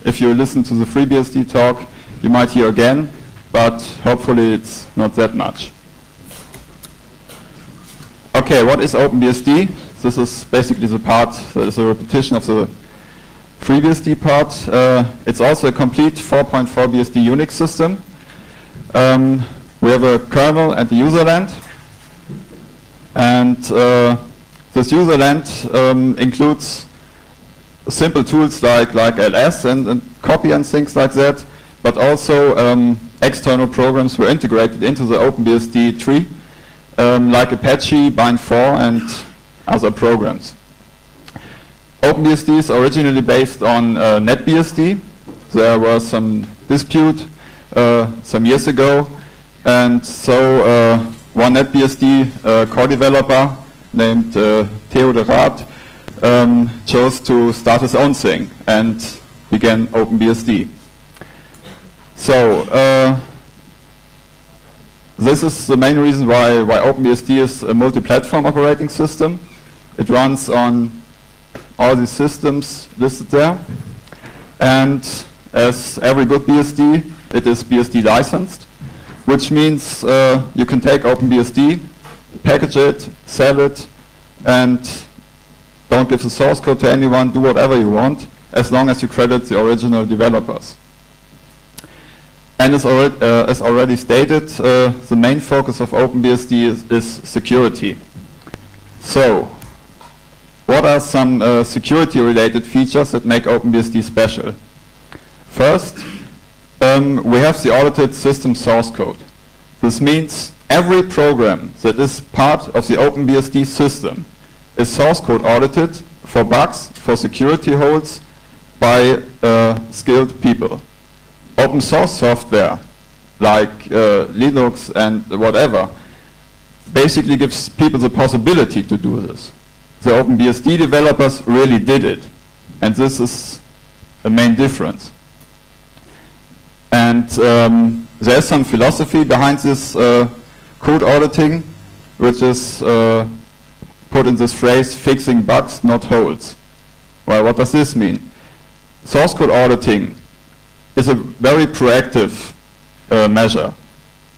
if you listen to the FreeBSD talk, you might hear again, but hopefully it's not that much. Okay, what is openbsd? This is basically the part that is a repetition of the FreeBSD part. It's also a complete 4.4 BSD Unix system. We have a kernel and a userland. And this userland includes simple tools like ls and copy and things like that, but also external programs were integrated into the openbsd tree, like Apache, Bind4, and other programs. OpenBSD is originally based on NetBSD. There was some dispute some years ago, and so one NetBSD core developer named Theodor Rath chose to start his own thing and began OpenBSD. So this is the main reason why OpenBSD is a multi-platform operating system. It runs on all these systems listed there, and as every good BSD, it is BSD licensed, which means you can take OpenBSD, package it, sell it, and don't give the source code to anyone, do whatever you want, as long as you credit the original developers. And as already stated, the main focus of OpenBSD is security. So, what are some security-related features that make OpenBSD special? First, we have the audited system source code. This means every program that is part of the OpenBSD system is source code audited for bugs, for security holes, by skilled people. Open source software, like Linux and whatever, basically gives people the possibility to do this. The OpenBSD developers really did it, and this is the main difference. And there's some philosophy behind this code auditing, which is put in this phrase, fixing bugs, not holes. Well, what does this mean? Source code auditing is a very proactive measure.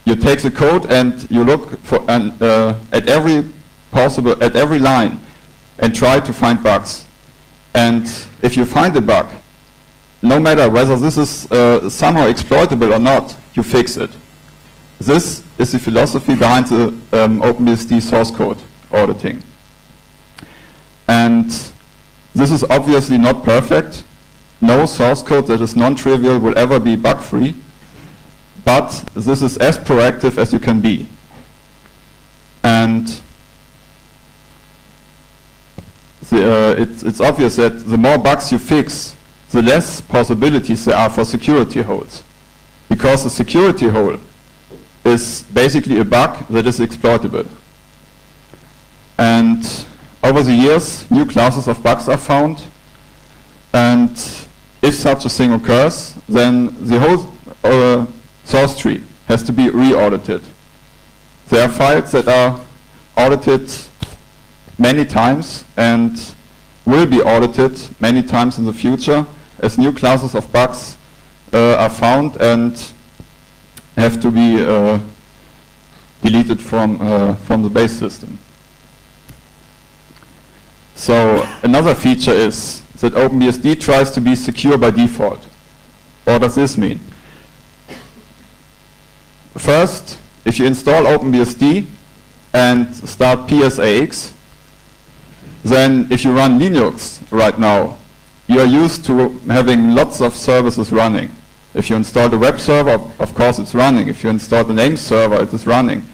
You take the code and you look for at every line and try to find bugs. And if you find a bug, no matter whether this is somehow exploitable or not, you fix it. This is the philosophy behind the OpenBSD source code auditing. And this is obviously not perfect. No source code that is non-trivial will ever be bug-free, but this is as proactive as you can be. And it's obvious that the more bugs you fix, the less possibilities there are for security holes. Because the security hole is basically a bug that is exploitable. And over the years, new classes of bugs are found. And if such a thing occurs, then the whole source tree has to be re-audited. There are files that are audited many times and will be audited many times in the future as new classes of bugs are found and have to be deleted from the base system. So another feature is that OpenBSD tries to be secure by default. What does this mean? First, if you install OpenBSD and start PSAX, then if you run Linux right now, you are used to having lots of services running. If you install the web server, of course it's running. If you install the name server, it is running.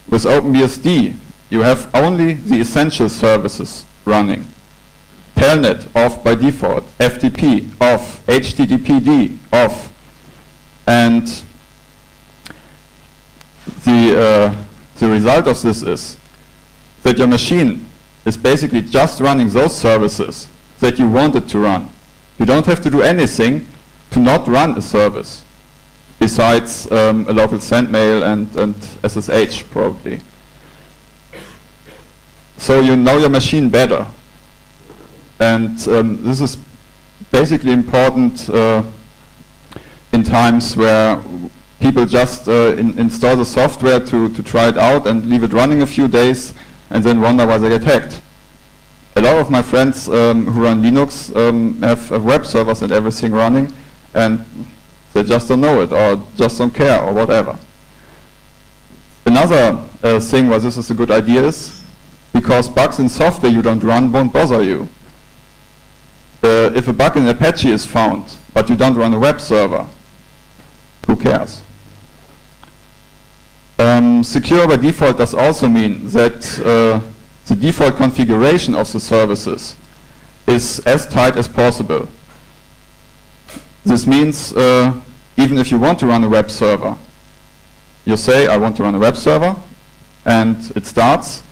With OpenBSD, you have only the essential services running. Telnet off by default, FTP off, HTTPD off, and the result of this is that your machine is basically just running those services that you want it to run. You don't have to do anything to not run a service, besides a local sendmail and SSH probably. So you know your machine better. And this is basically important in times where people just install the software to try it out and leave it running a few days and then wonder why they get hacked. A lot of my friends who run Linux have web servers and everything running, and they just don't know it or just don't care or whatever. Another thing why this is a good idea is because bugs in software you don't run won't bother you. If a bug in Apache is found, but you don't run a web server, who cares? Secure by default does also mean that the default configuration of the services is as tight as possible. This means even if you want to run a web server, you say, I want to run a web server, and it starts,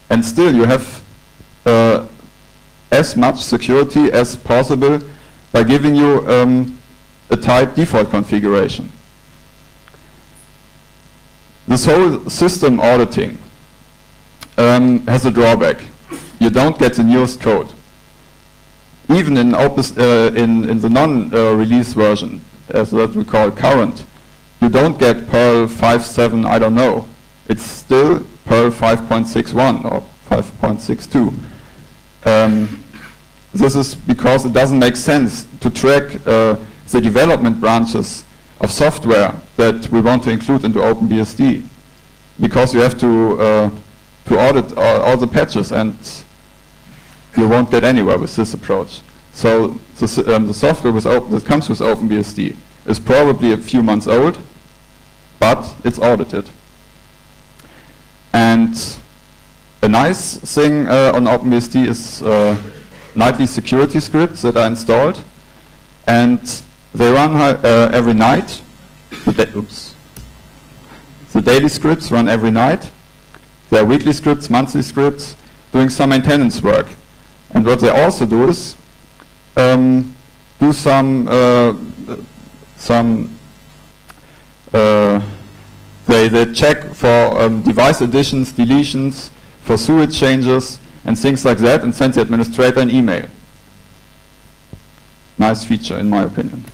and still you have as much security as possible by giving you a tight default configuration. This whole system auditing has a drawback. You don't get the newest code. Even in the non-release version, as what we call current, you don't get Perl 5.7, I don't know. It's still Perl 5.61 or 5.62. This is because it doesn't make sense to track the development branches of software that we want to include into openbsd, because you have to audit all the patches, and you won't get anywhere with this approach. So the software that comes with openbsd is probably a few months old, but it's audited. And a nice thing on openbsd is nightly security scripts that are installed, and they run every night. The daily scripts run every night. There are weekly scripts, monthly scripts, doing some maintenance work. And what they also do is do some they check for device additions, deletions, for SUID changes, and things like that, and send the administrator an email. Nice feature, in my opinion.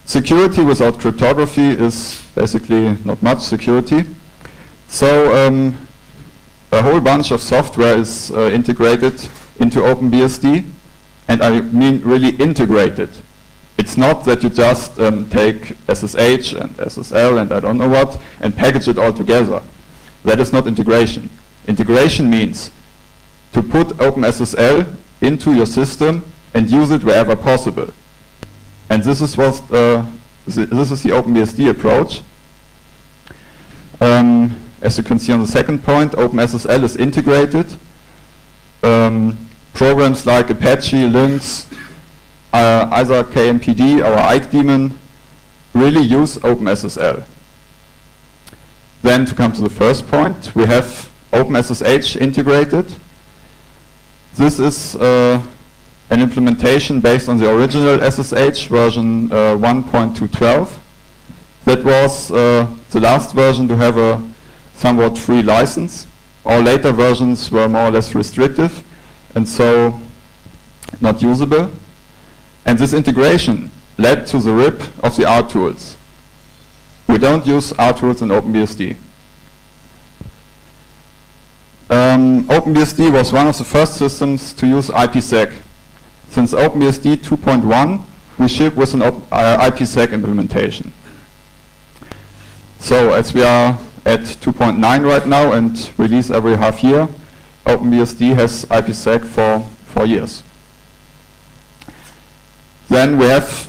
Security without cryptography is basically not much security. So a whole bunch of software is integrated into openbsd, and I mean really integrated. It's not that you just take SSH and SSL and I don't know what and package it all together. That is not integration. Integration means to put OpenSSL into your system and use it wherever possible. And this is what this is the openbsd approach. As you can see on the second point, OpenSSL is integrated. Programs like Apache, Lynx, either KMPD or Ike daemon really use OpenSSL. Then to come to the first point, we have OpenSSH integrated. This is an implementation based on the original SSH version 1.212. That was the last version to have a somewhat free license. All later versions were more or less restrictive and so not usable. And this integration led to the RIP of the RTools. We don't use RTools in openbsd. openbsd was one of the first systems to use IPsec. Since openbsd 2.1, we ship with an IPsec implementation. So as we are at 2.9 right now and release every half year, openbsd has IPsec for 4 years. Then we have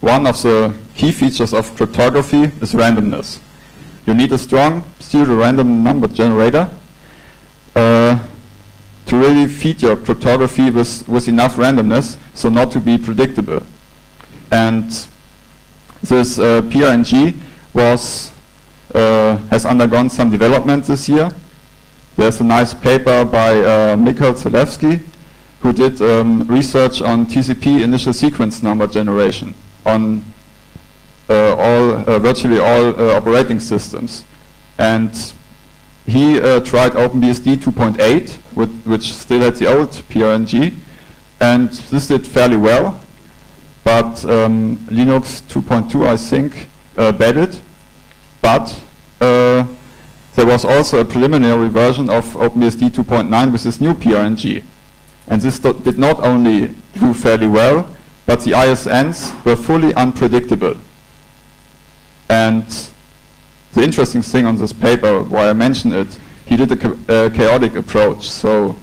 one of the key features of cryptography is randomness. You need a strong pseudo-random number generator to really feed your cryptography with enough randomness, so not to be predictable. And this PRNG has undergone some development this year. There's a nice paper by Mikhail Zalewski, who did research on TCP initial sequence number generation on virtually all operating systems. And he tried openbsd 2.8, which still had the old PRNG, and this did fairly well. But Linux 2.2, I think, batted. But there was also a preliminary version of openbsd 2.9 with this new PRNG. And this did not only do fairly well, but the ISNs were fully unpredictable. And the interesting thing on this paper, why I mention it, he did a chaotic approach. So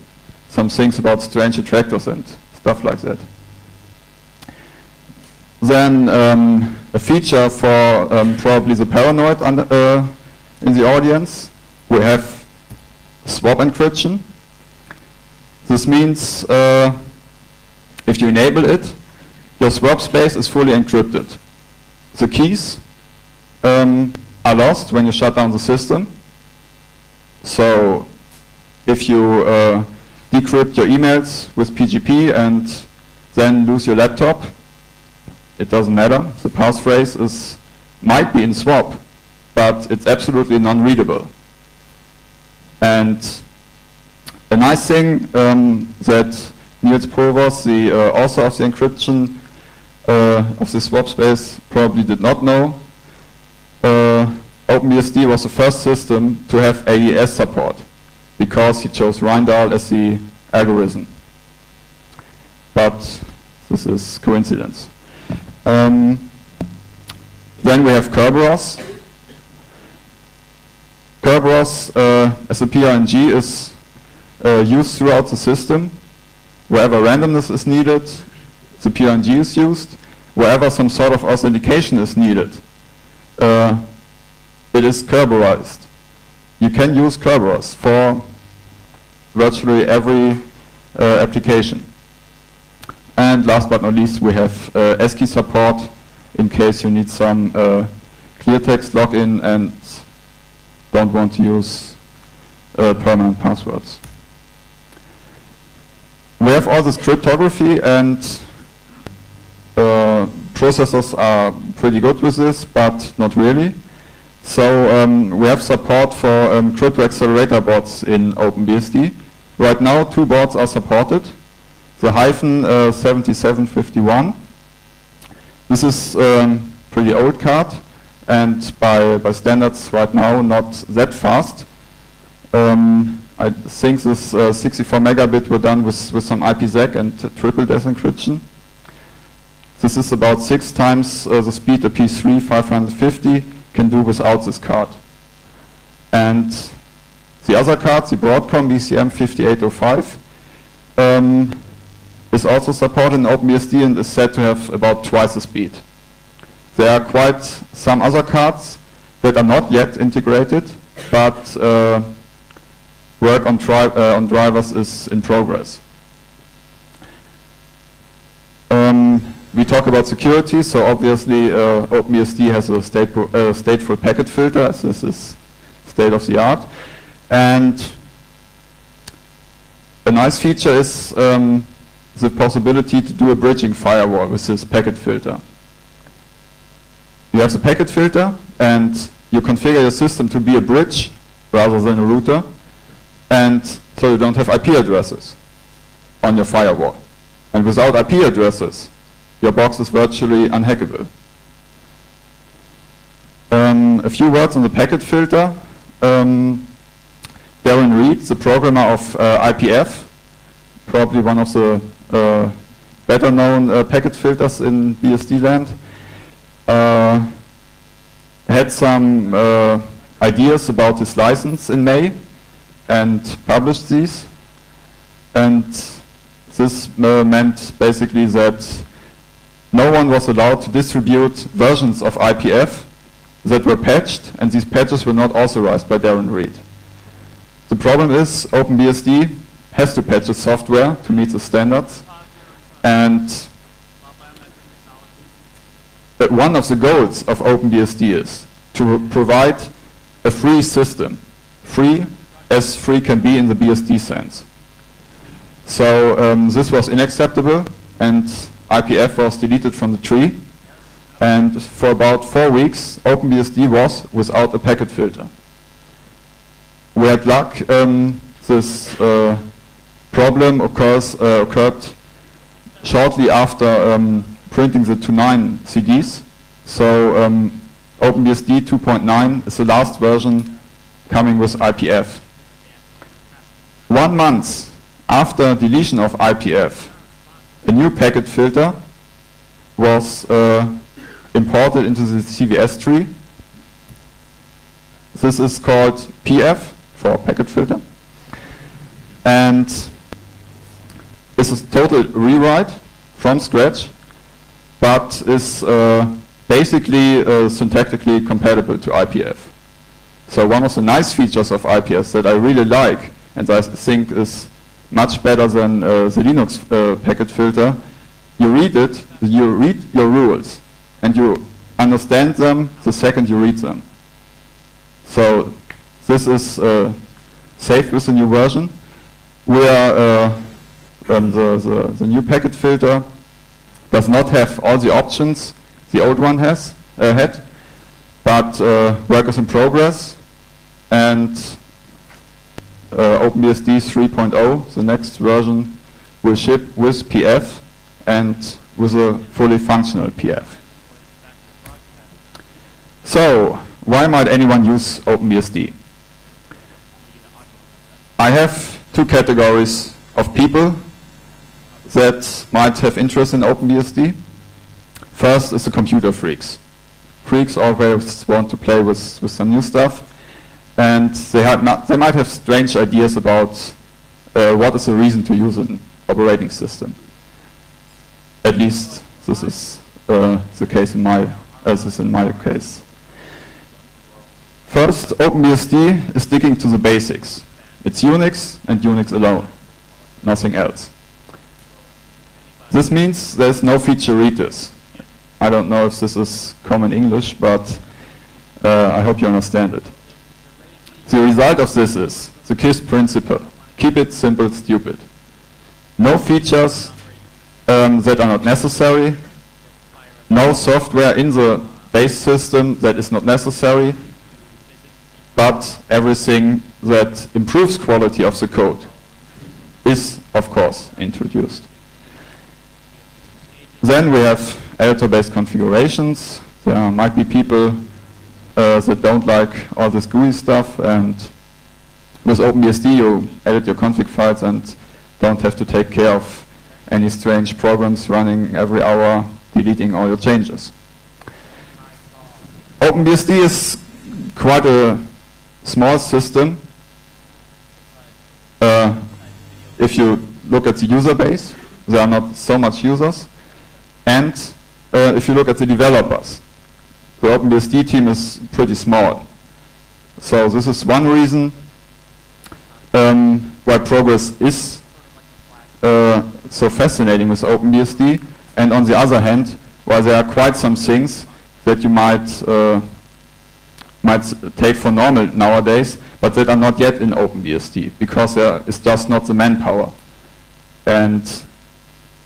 some things about strange attractors and stuff like that. Then a feature for probably the paranoid in the audience, we have swap encryption. This means if you enable it, your swap space is fully encrypted. The keys are lost when you shut down the system. So if you decrypt your emails with PGP and then lose your laptop, it doesn't matter. The passphrase might be in swap, but it's absolutely non-readable. And a nice thing that Niels Provos, the author of the encryption of the swap space, probably did not know. OpenBSD was the first system to have AES support because he chose Reindahl as the algorithm. But this is coincidence. Then we have Kerberos. Kerberos as a PRNG is used throughout the system. Wherever randomness is needed, the PRNG is used. Wherever some sort of authentication is needed, it is Kerberized. You can use Kerberos for virtually every application. And last but not least, we have ASCII support in case you need some clear text login and don't want to use permanent passwords. We have all this cryptography, and processors are pretty good with this, but not really. So we have support for crypto accelerator boards in OpenBSD. Right now, 2 boards are supported. The Hyphen 7751. This is pretty old card, and by standards right now not that fast. I think this 64 megabit were done with some IPsec and triple DES encryption. This is about 6 times the speed a P3 550 can do without this card. And the other card, the Broadcom BCM 5805, is also supported in OpenBSD and is said to have about twice the speed. There are quite some other cards that are not yet integrated, but work on drivers is in progress. We talk about security, so obviously OpenBSD has a stateful packet filter, as this is state of the art. And a nice feature is the possibility to do a bridging firewall with this packet filter. You have the packet filter, and you configure your system to be a bridge rather than a router, and so you don't have IP addresses on your firewall. And without IP addresses, your box is virtually unhackable. A few words on the packet filter. Darren Reed, the programmer of IPF, probably one of the better known packet filters in BSD land, had some ideas about this license in May and published these. And this meant basically that no one was allowed to distribute versions of IPF that were patched, and these patches were not authorized by Darren Reed. The problem is OpenBSD has to patch its software to meet the standards, and one of the goals of OpenBSD is to provide a free system, free as free can be in the BSD sense. So this was unacceptable, and IPF was deleted from the tree, and for about 4 weeks OpenBSD was without a packet filter. we had luck. This problem occurred shortly after printing the 2.9 CDs. So OpenBSD 2.9 is the last version coming with IPF. 1 month after deletion of IPF, a new packet filter was imported into the CVS tree. This is called PF, for packet filter. And this is a total rewrite from scratch, but is basically syntactically compatible to IPF. So one of the nice features of IPF that I really like, and I think is much better than the Linux packet filter, you read it, you read your rules, and you understand them the second you read them. So this is saved with the new version, where the new packet filter does not have all the options the old one had, but work is in progress, and OpenBSD 3.0, the next version, will ship with PF and with a fully functional PF. So, why might anyone use OpenBSD? I have two categories of people that might have interest in OpenBSD. First is the computer freaks. Freaks always want to play with some new stuff, and they might have strange ideas about what is the reason to use an operating system. At least this is the case in my case. First, OpenBSD is sticking to the basics. It's Unix and Unix alone, nothing else. This means there's no featureitis. I don't know if this is common English, but I hope you understand it. The result of this is the KISS principle. Keep it simple, stupid. No features that are not necessary. No software in the base system that is not necessary. But everything that improves quality of the code is, of course, introduced. Then we have editor-based configurations. There might be people that don't like all this GUI stuff, and with OpenBSD you edit your config files and don't have to take care of any strange programs running every hour, deleting all your changes. OpenBSD is quite a small system. If you look at the user base, there are not so much users. And if you look at the developers, the OpenBSD team is pretty small. So this is one reason why progress is so fascinating with OpenBSD. And on the other hand, why there are quite some things that you might take for normal nowadays, but that are not yet in OpenBSD, because there is just not the manpower. And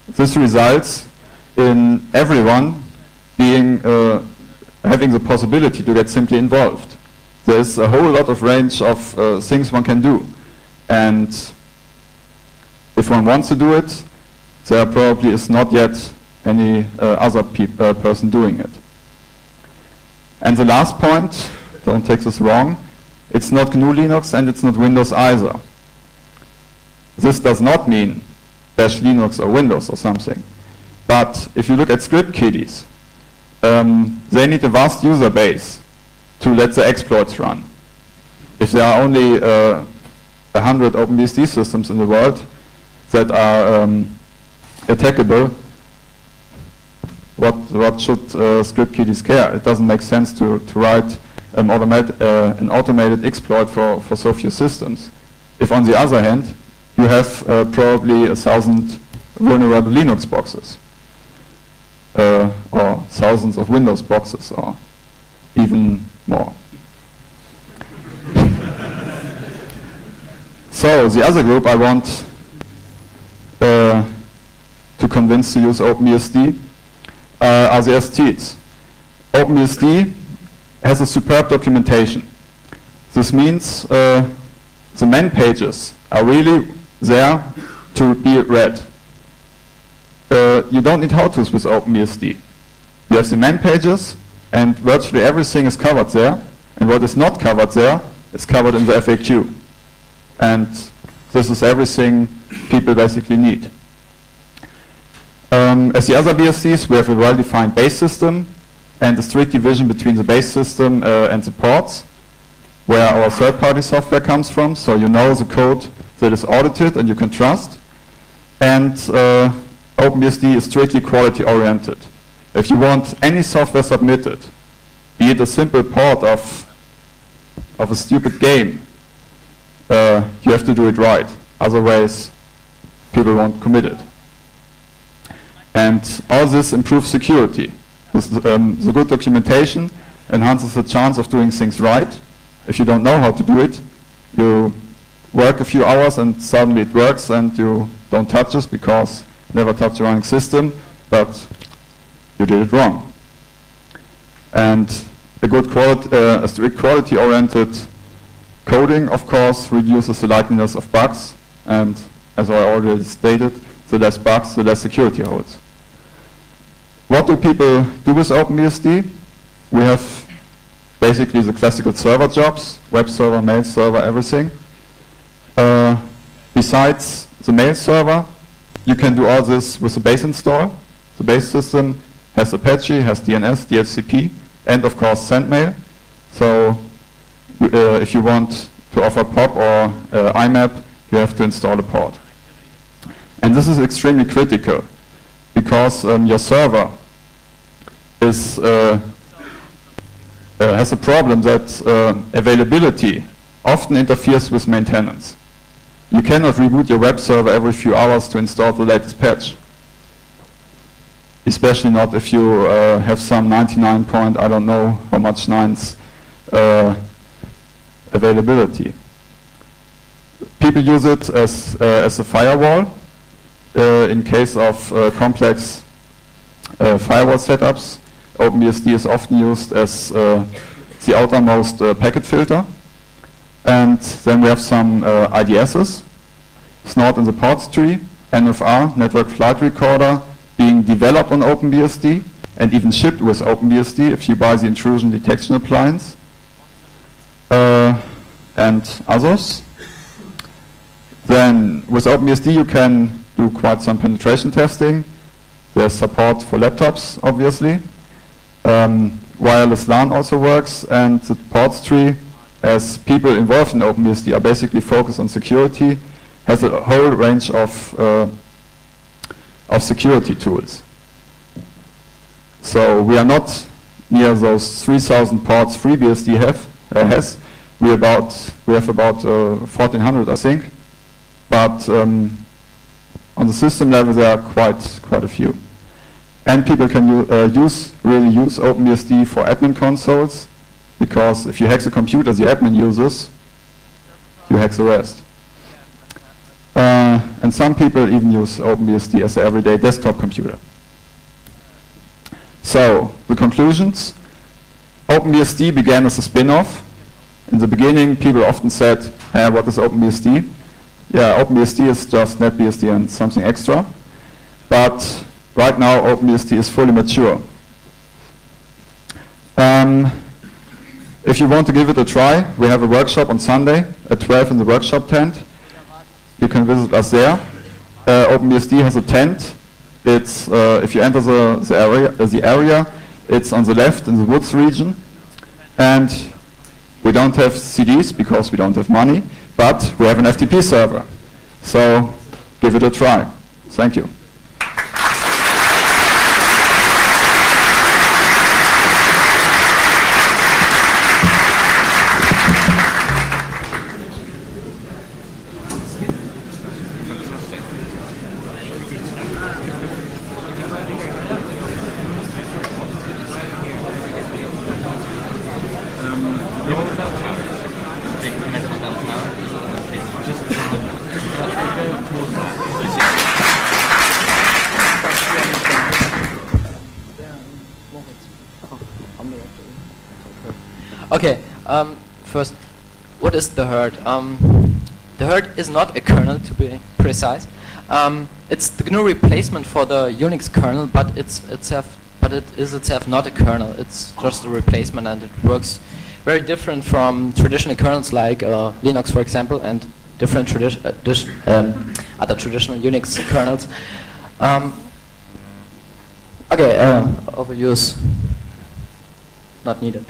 this results in everyone being having the possibility to get simply involved. There's a whole lot of range of things one can do, and if one wants to do it, there probably is not yet any other person doing it. And the last point, don't take this wrong, it's not GNU Linux and it's not Windows either. This does not mean Bash Linux or Windows or something. But if you look at script kiddies, they need a vast user base to let the exploits run. If there are only 100 OpenBSD systems in the world that are attackable, what should script kiddies care? It doesn't make sense to write an automated exploit for so few systems. If on the other hand, you have probably 1,000 vulnerable Linux boxes, or thousands of Windows boxes, or even more. So the other group I want to convince to use OpenBSD are the STs. OpenBSD has a superb documentation. This means the man pages are really there to be read. You don't need how-tos with openbsd. You have the man pages, and virtually everything is covered there, and what is not covered there is covered in the FAQ. And this is everything people basically need. As the other BSDs, we have a well-defined base system and a strict division between the base system and the ports, where our third-party software comes from, so you know the code that is audited and you can trust. And openbsd is strictly quality-oriented. If you want any software submitted, be it a simple port of a stupid game, you have to do it right. Otherwise, people won't commit it. And all this improves security. The good documentation enhances the chance of doing things right. If you don't know how to do it, you work a few hours and suddenly it works and you don't touch it because you never touch the running system, but you did it wrong. And a strict quality-oriented coding, of course, reduces the likeliness of bugs, and as I already stated, the less bugs, the less security holes. What do people do with openbsd? We have basically the classical server jobs, web server, mail server, everything. Besides the mail server, you can do all this with the base install. The base system has Apache, has DNS, DHCP, and of course SendMail. So if you want to offer POP or IMAP, you have to install a port. And this is extremely critical because your server is, has a problem that availability often interferes with maintenance. You cannot reboot your web server every few hours to install the latest patch. Especially not if you have some 99 point, I don't know how much nines availability. People use it as a firewall in case of complex firewall setups. openbsd is often used as the outermost packet filter. And then we have some IDSs stored in the ports tree, NFR, Network Flight Recorder, being developed on openbsd and even shipped with openbsd if you buy the intrusion detection appliance, and others. Then with openbsd you can do quite some penetration testing. There's support for laptops, obviously. Wireless LAN also works, and the ports tree, as people involved in openbsd are basically focused on security, has a whole range of security tools. So we are not near those 3,000 ports FreeBSD has. We have about 1,400, I think. But on the system level, there are quite a few. And people can really use openbsd for admin consoles, because if you hack the computer the admin uses, you hack the rest. And some people even use openbsd as their everyday desktop computer. So, the conclusions. openbsd began as a spin-off. In the beginning, people often said, hey, what is openbsd? Yeah, openbsd is just NetBSD and something extra. But right now, openbsd is fully mature. If you want to give it a try, we have a workshop on Sunday at 12 in the workshop tent. You can visit us there. openbsd has a tent. It's if you enter the area, it's on the left in the woods region. And we don't have CDs because we don't have money, but we have an FTP server. So give it a try. Thank you. Okay, first, what is the herd? the herd is not a kernel, to be precise. It's the GNU replacement for the Unix kernel, but it is itself not a kernel. It's just a replacement, and it works very different from traditional kernels like Linux, for example, and different other traditional Unix kernels. Okay, overuse not needed.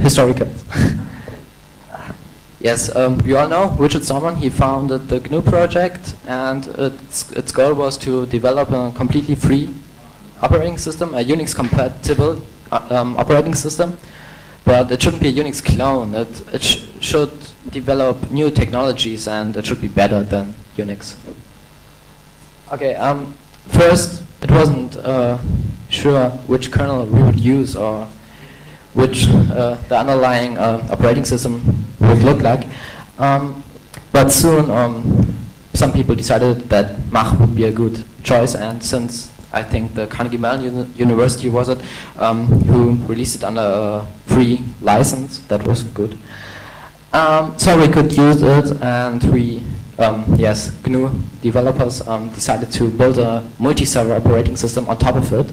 Historical. Yes, you all know Richard Stallman. He founded the GNU project, and its goal was to develop a completely free operating system, a Unix-compatible operating system. But it shouldn't be a Unix clone. It should develop new technologies, and it should be better than Unix. Okay, first, it wasn't sure which kernel we would use or which the underlying operating system would look like. But soon, some people decided that Mach would be a good choice, and since I think the Carnegie Mellon University was it, who released it under a free license, that was good. So we could use it, and we, yes, GNU developers decided to build a multi-server operating system on top of it.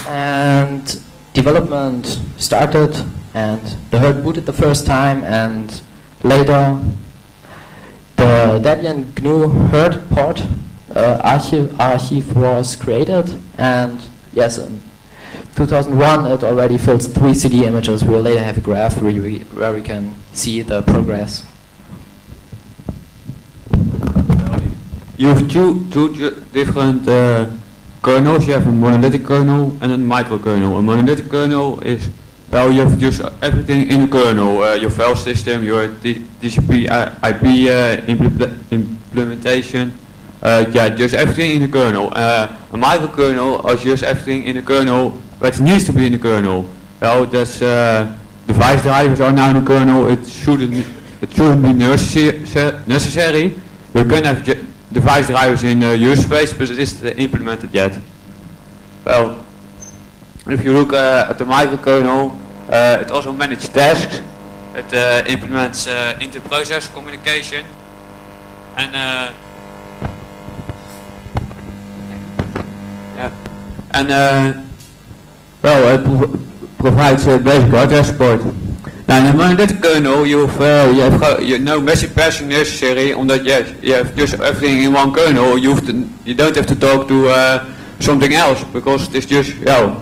And development started, and the herd booted the first time, and later the Debian GNU herd port archive was created, and yes, in 2001 it already fills 3 CD images. We'll later have a graph where we can see the progress. You have two different kernels. You have a monolithic kernel and a microkernel. A monolithic kernel is, well, you have just everything in the kernel. Your file system, your TCP IP implementation. Yeah, just everything in the kernel. A microkernel is just everything in the kernel that needs to be in the kernel. Well, that's device drivers are now in the kernel. It shouldn't be necessary. You can have device drivers in user space, but it isn't implemented yet. Well, if you look at the microkernel, it also manages tasks. It implements inter-process communication, and well, it provides basic hardware support. Now, in a monolithic kernel, you have no message passing necessary, omdat you have just everything in one kernel. You don't have to talk to something else, because it's just one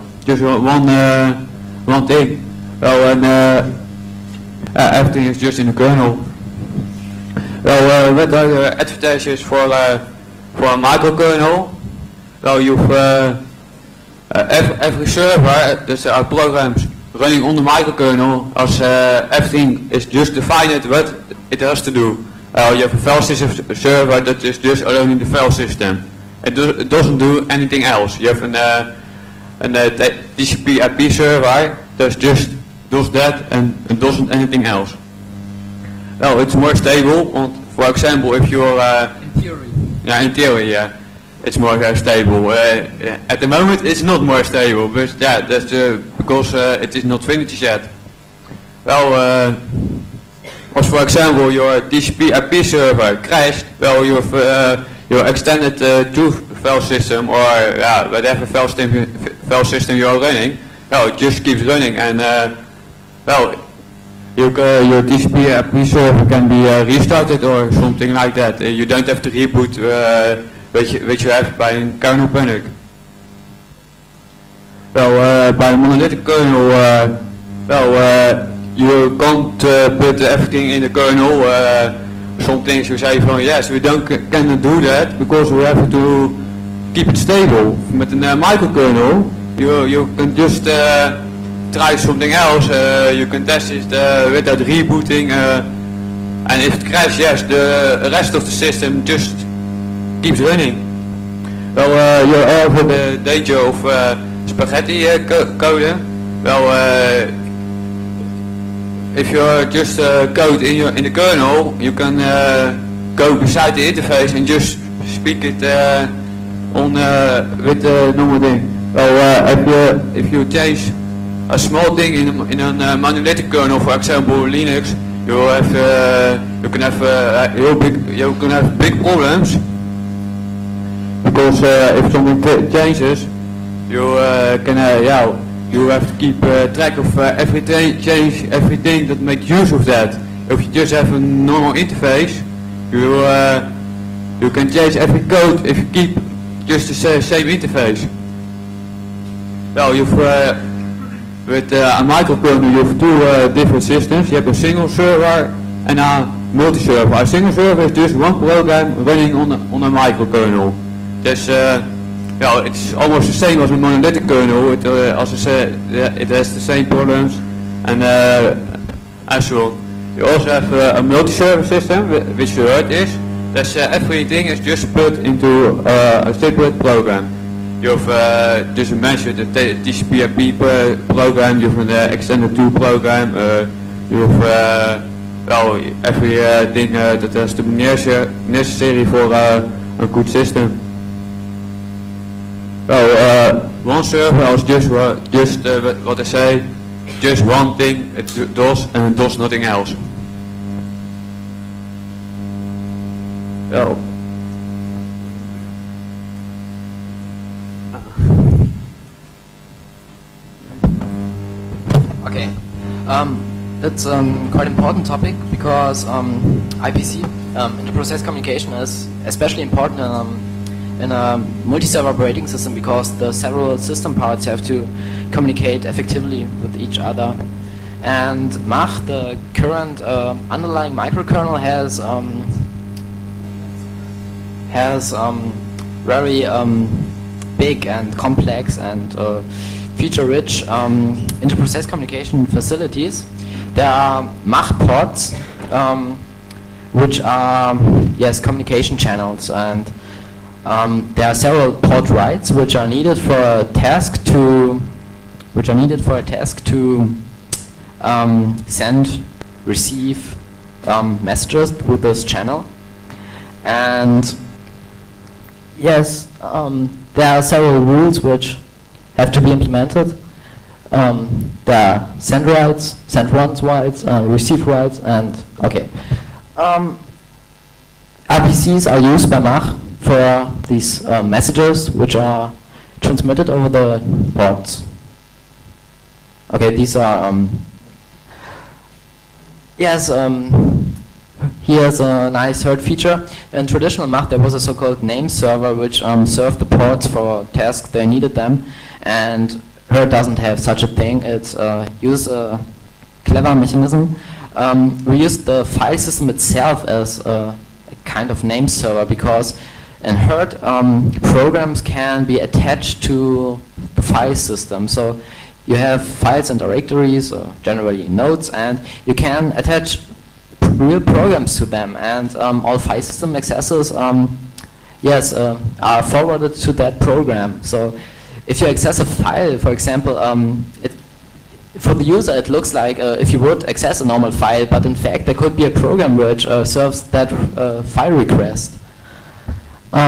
thing. Well, and everything is just in the kernel. Well, what are the advantages for a microkernel? Well, you've every server, there are programs running on the microkernel, as everything is just defined what it has to do. You have a file system server that is just running the file system. It doesn't do anything else. You have a TCP IP server that just does that and doesn't anything else. Well, it's more stable. For example, if you're in theory. Yeah, in theory, yeah. It's more stable. At the moment it's not more stable, but yeah, that's because it is not finished yet. Well, as for example your TCP IP server crashed, well your extended to file system, or whatever file system you are running, well, it just keeps running, and well, your TCP IP server can be restarted or something like that. You don't have to reboot which you have by a kernel panic. Well, by a monolithic kernel, you can't put everything in the kernel. Some things you say from yes, we cannot do that because we have to keep it stable. With a microkernel, you can just try something else. You can test it without rebooting, and if it crashes, yes, the rest of the system just keeps running. Well, you're over the danger of spaghetti code. Well, if you're just code in the kernel, you can go beside the interface and just speak it on with the normal thing. Well, if you change a small thing in a monolithic kernel, for example Linux, you can have big problems because if something changes, you you have to keep track of everything that makes use of that. If you just have a normal interface, you can change every code if you keep just the same interface. Well, with a microkernel you have two different systems. You have a single server and a multi-server. A single server is just one program running on a microkernel. That's it's almost the same as a monolithic kernel. It has the same problems and as well. You also have a multi-server system, which you heard is. That's everything is just put into a separate program. You have just mentioned the TCP/IP program. You have an extended 2 program. You have everything that has to be necessary for a good system. Well, one server is just what I say, just one thing it does and it does nothing else. Well. Okay, it's quite important topic because IPC, inter-process communication, is especially important in a multi-server operating system because the several system parts have to communicate effectively with each other. And Mach, the current underlying microkernel, has very big and complex and feature-rich inter-process communication facilities. There are Mach ports, which are communication channels, and there are several port writes which are needed for a task to send, receive messages through this channel. And yes, there are several rules which have to be implemented. There are send writes, send once writes, receive writes, and okay. RPCs are used by Mach for these messages which are transmitted over the ports. Okay, these are here's a nice herd feature. In traditional Mach there was a so-called name server which served the ports for tasks they needed them, and herd doesn't have such a thing. It uses a clever mechanism. We use the file system itself as a kind of name server because in herd programs can be attached to the file system. So you have files and directories, generally nodes, and you can attach real programs to them, and all file system accesses are forwarded to that program. So if you access a file, for example, for the user it looks like if you would access a normal file, but in fact there could be a program which serves that file request. There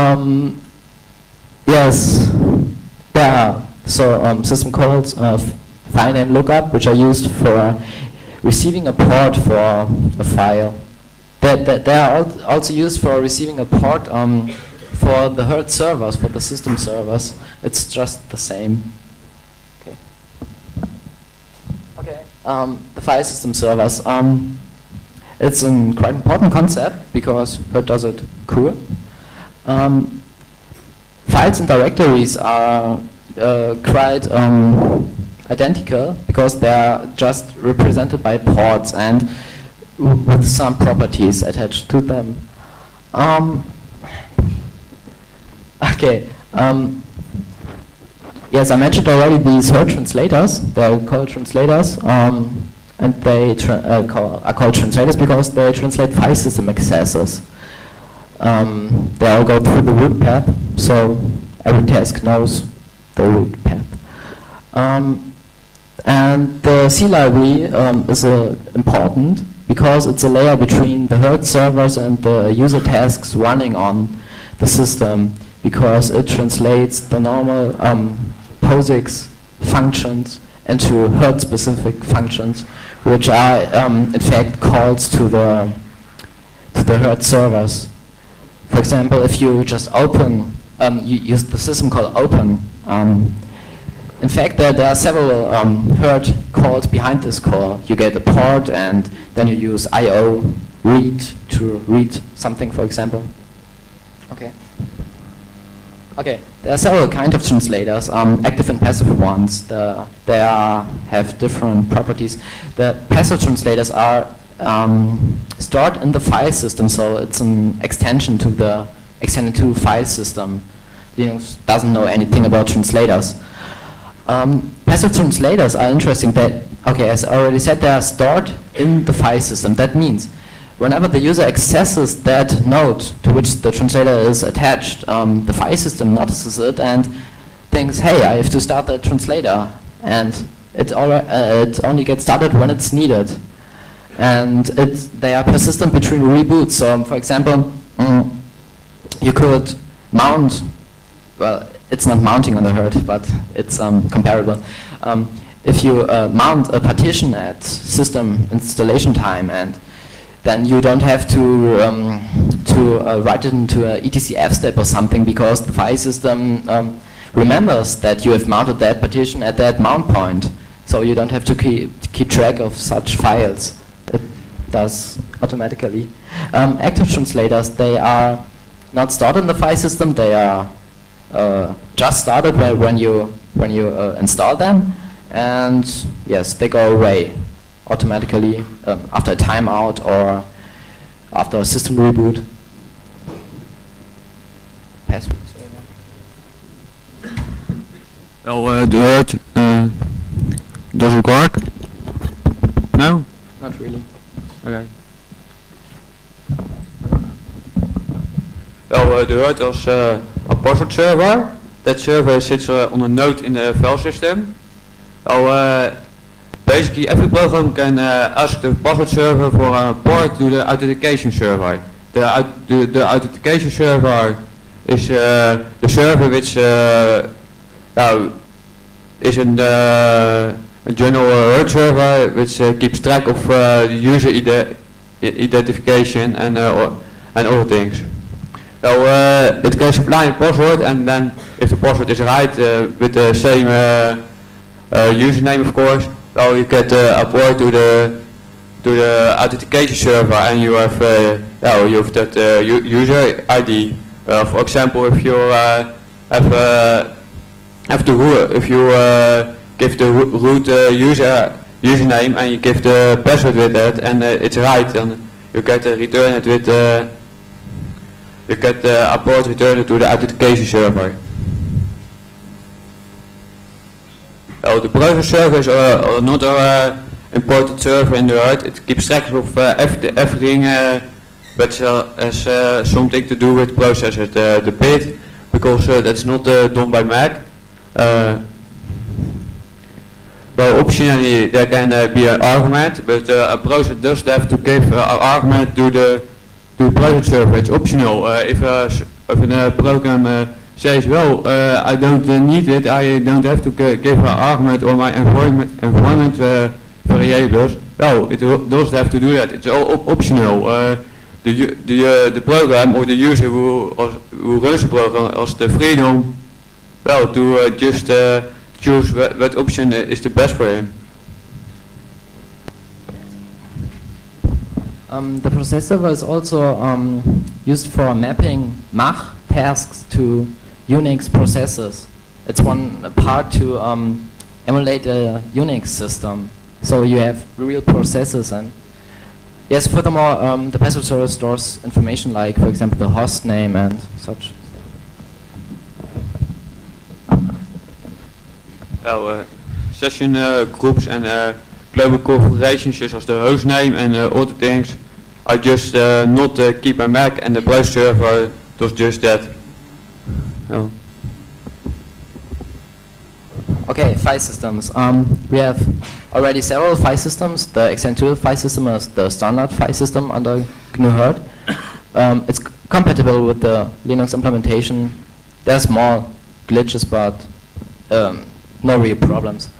are system calls, file name lookup, which are used for receiving a port for a file. They are also used for receiving a port for the herd servers, for the system servers. It's just the same. Okay. The file system servers. It's a quite important concept because herd does it cool. Files and directories are quite identical because they are just represented by ports and with some properties attached to them. Yes, I mentioned already these herd translators. They're called translators, and they are called translators because they translate file system accesses. They all go through the root path, so every task knows the root path. And the C library is important because it's a layer between the herd servers and the user tasks running on the system, because it translates the normal POSIX functions into herd-specific functions, which are in fact calls to the herd servers. For example, if you just open, you use the system called open. In fact, there are several herd calls behind this call. You get a port, and then you use IO read to read something, for example. Okay. Okay, there are several kinds of translators, active and passive ones. They have different properties. The passive translators are stored in the file system, so it's an extension to the extended file system. Linux doesn't know anything about translators. Passive translators are interesting. As I already said, they are stored in the file system. That means whenever the user accesses that node to which the translator is attached, the file system notices it and thinks, hey, I have to start the translator. And it only gets started when it's needed. And they are persistent between reboots. So, for example, you could mount, well, it's not mounting on the herd, but it's comparable. If you mount a partition at system installation time, and then you don't have to write it into a etcf step or something, because the file system remembers that you have mounted that partition at that mount point. So you don't have to keep track of such files. It does automatically. Active translators, they are not stored in the file system. They are just started when you install them, and yes, they go away automatically after a timeout or after a system reboot. Passwords. Well, does it work? No? Not really. Okay. Well, the herd als a password server. That server sits on a node in the file system. Well, basically every program can ask the password server for a port to the authentication server. The authentication server is the server which is a general herd server which keeps track of the user identification and other things. So it can supply a password, and then if the password is right with the same username, of course, so you get a port to the authentication server, and you have that user ID. For example, if you give the root username and you give the password with it, and it's right, then you get return it with you get a port returned to the authentication server. The browser server is not an important server in the herd. It keeps track of everything which has something to do with processors. The bit, because that's not done by Mac. Well, optionally there can be an argument, but a browser does have to give an argument to the browser server. It's optional. If a program says, well, I don't need it, I don't have to give an argument on my environment variables. Well, it does have to do that. It's all optional. The program or the user who runs the program has the freedom, well, to just choose what option is the best for him. The processor was also used for mapping Mach tasks to Unix processors. It's one part to emulate a Unix system. So you have real processors, and yes, furthermore, the passive server stores information like, for example, the host name and such. Well, session groups and global configurations such as the host name and other things are just not keep a Mac, and the browser server does just that. No. Okay, file systems. We have already several file systems. The extended file system is the standard file system under GNU Herd. It's compatible with the Linux implementation. There are small glitches, but no real problems.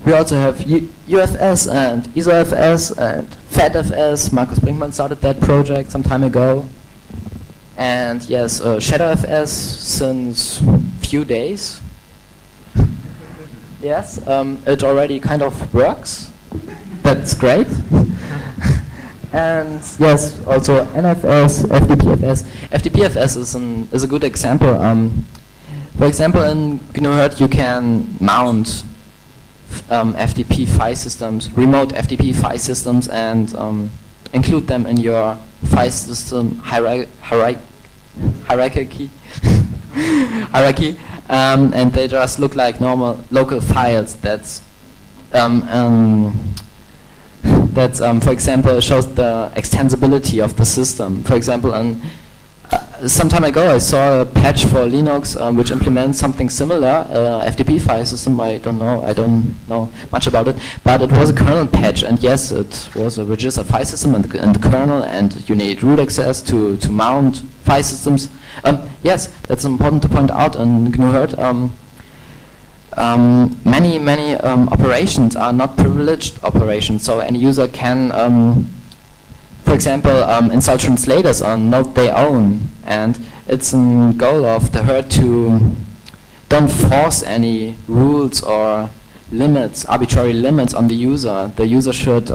We also have UFS and ISOFS and FATFS. Markus Brinkmann started that project some time ago. And yes, ShadowFS since few days. Yes, it already kind of works. That's great. And yes, also NFS, FDPFS. FDPFS is a good example. For example, in GNU-hurt you can mount FTP file systems, remote FTP file systems, and include them in your file system hierarchy. And they just look like normal local files. That's for example, shows the extensibility of the system. For example, some time ago I saw a patch for Linux which implements something similar, FTP file system. I don't know much about it, but it was a kernel patch, and yes, it was a registered file system in the kernel, and you need root access to mount file systems. Yes, that's important to point out in GNU-hurt. Many operations are not privileged operations, so any user can, for example, install translators on Node they own, and it's a goal of the herd to don't force any rules or limits, arbitrary limits on the user. The user should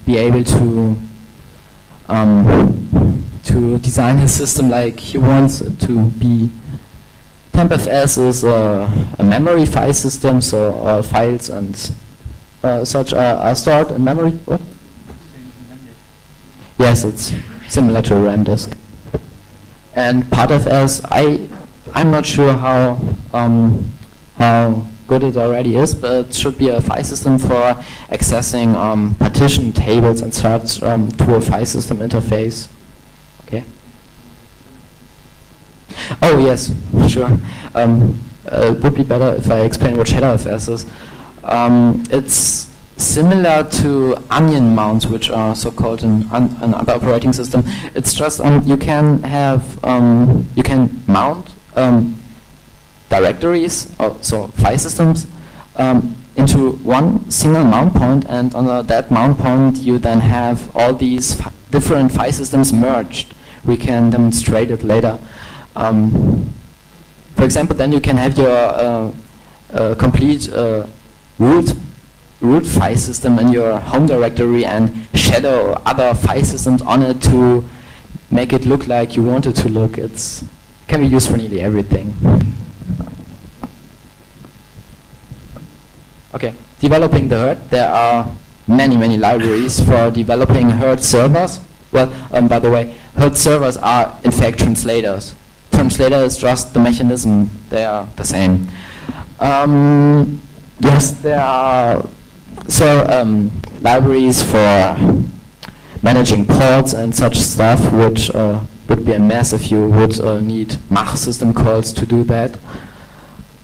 be able to design his system like he wants it to be. TempFS is a memory file system, so all files and such are stored in memory. What? Yes, it's similar to a RAM disk. And PartFS, I'm not sure how good it already is, but it should be a file system for accessing partition tables and such to a file system interface. Okay. Oh yes, sure. It would be better if I explain what ShadowFS is. It's similar to onion mounts, which are so-called in other operating system. It's just you can have you can mount directories, so file systems, into one single mount point, and on that mount point you then have all these different file systems merged. We can demonstrate it later. For example, then you can have your complete root file system in your home directory and shadow other file systems on it to make it look like you want it to look. It can be used for nearly everything. Okay, developing the herd. There are many libraries for developing herd servers. Well, by the way, herd servers are in fact translators. Translator is just the mechanism. They are the same. Yes, there are libraries for managing ports and such stuff, which would be a mess if you would need Mach system calls to do that.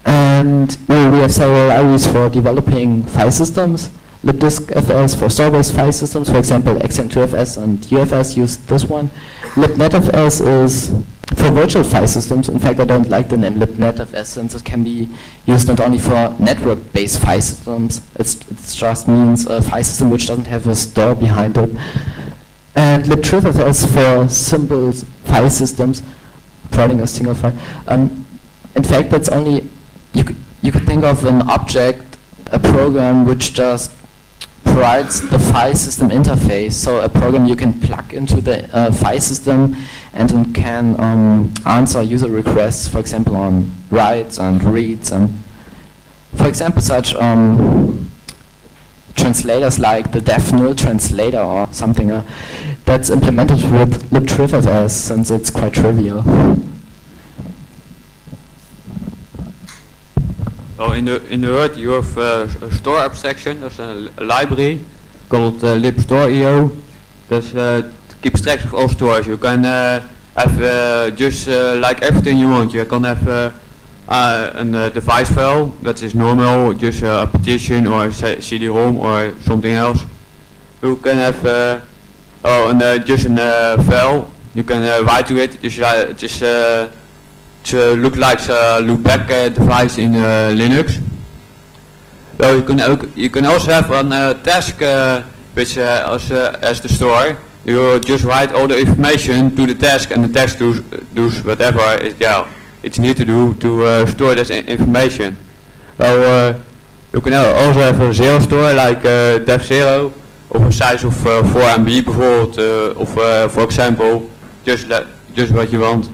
And we have several libraries for developing file systems. libdiskfs for store-based file systems, for example, XM2FS and UFS use this one. libnetfs is for virtual file systems. In fact, I don't like the name libnetfs since it can be used not only for network-based file systems. It just means a file system which doesn't have a store behind it. And libtrifs for simple file systems, providing a single file. In fact, that's only you could think of an object, a program which just provides the file system interface. So a program you can plug into the file system and it can answer user requests, for example, on writes and reads, and for example, such translators like the def null translator or something that's implemented with libtrifs since it's quite trivial. Well, in the Herd you have a store abstraction. That's a library called libstore.io. That keeps track of all stores. You can have just like everything you want. You can have a device file that is normal, just a partition or a CD-ROM or something else. You can have just a file. You can write to it. Just to look like a loopback device in Linux. Well, you can also have a task which as the store. You just write all the information to the task, and the task does whatever it's need to do to store this information. Well, you can also have a zero store like dev zero, of a size of 4 MB bijvoorbeeld, of for example, just what you want.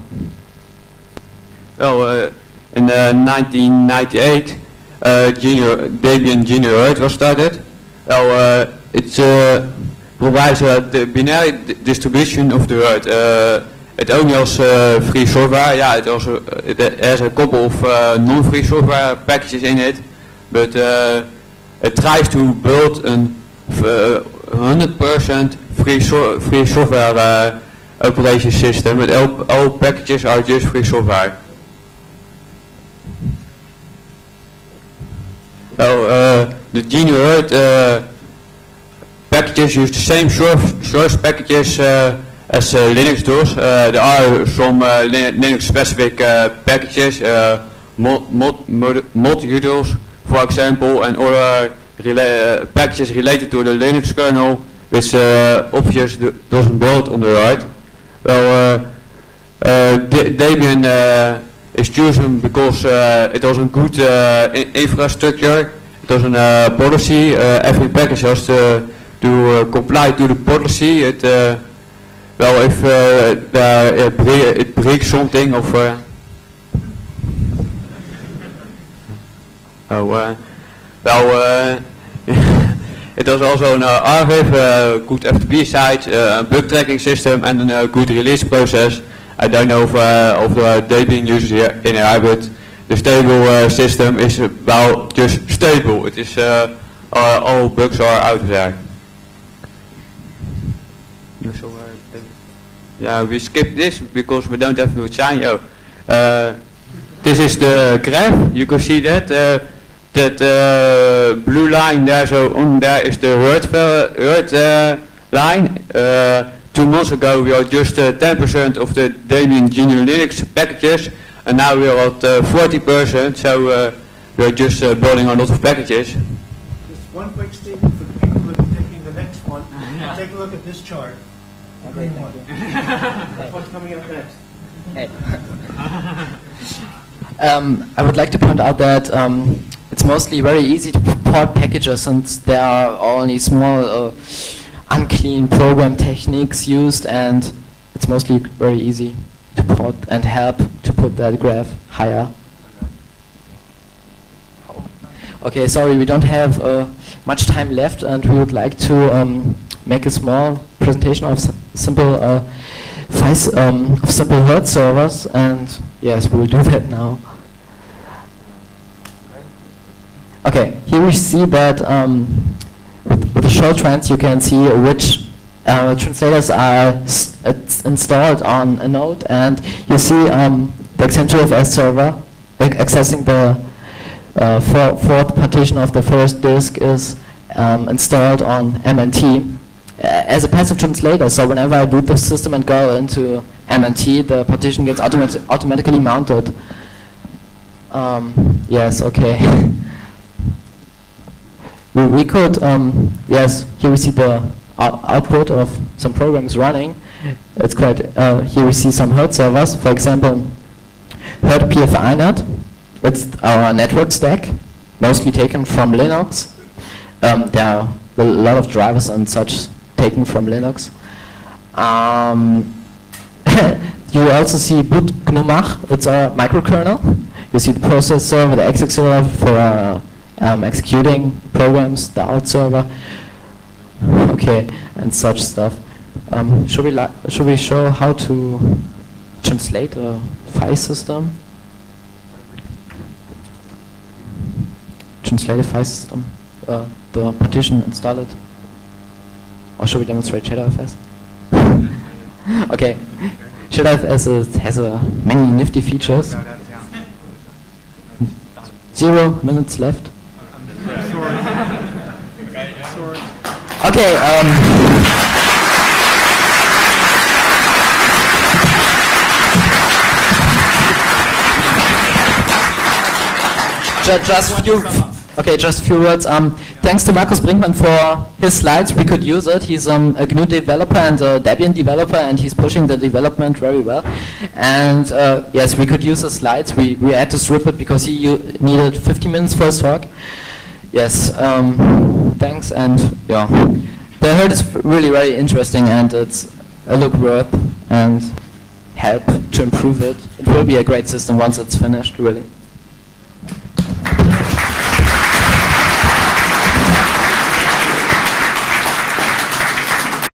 Well, in 1998, Debian Junior was started. Well, it provides the binary distribution of the word. It only has free software. Yeah, it has a couple of non-free software packages in it, but it tries to build a 100% free software operation system. But all packages are just free software. Well, the GNU packages use the same source packages as Linux does. There are some Linux-specific packages, multi-utils, for example, and other packages related to the Linux kernel, which obviously doesn't build on the right. Well, Debian is chosen because it has a good infrastructure. It has a policy. Every package has to comply to the policy. Well, if it breaks something, of it has also an RVIF, good FTP site, a bug tracking system, and a good release process. I don't know if the Debian users here in here, but the stable system is well just stable. It is all bugs are out of there. Yeah, we skip this because we don't have no sign. This is the graph. You can see that blue line there. So on there is the word line. 2 months ago we are just 10% of the Debian GNU Linux packages, and now we are at 40%. So we are just building a lot of packages. Just one quick statement for the people who are taking the next one. Take a look at this chart. The green one. That's what's coming up next. Hey. I would like to point out that it's mostly very easy to port packages, since there are only small unclean program techniques used, and it's mostly very easy to port and help to put that graph higher. Okay, sorry, we don't have much time left, and we would like to make a small presentation of simple simple herd servers, and yes, we will do that now. Okay, here we see that with the show trends you can see which translators are installed on a node, and you see the Accenture server accessing the fourth partition of the first disk is installed on MNT as a passive translator. So whenever I boot the system and go into MNT, the partition gets automatically mounted. Yes, okay. we could, yes, here we see the output of some programs running. It's quite, here we see some herd servers, for example, herd PFINet. It's our network stack, mostly taken from Linux. There are a lot of drivers and such taken from Linux. You also see boot GNU-Mach, it's a microkernel. You see the processor with the exec server for executing programs, the out server, okay, and such stuff. Should we show how to translate a file system? Translate a file system, the partition, install it, or should we demonstrate ShadowFS? Okay, ShadowFS has many nifty features. 0 minutes left. Okay. Just Okay, just a few words. Thanks to Markus Brinkmann for his slides. We could use it. He's a GNU developer and a Debian developer, and he's pushing the development very well. And yes, we could use the slides. We had to strip it because he needed 50 minutes for his talk. Yes, thanks. And yeah, the heard is really very interesting, and it's a look worth and help to improve it. It will be a great system once it's finished, really.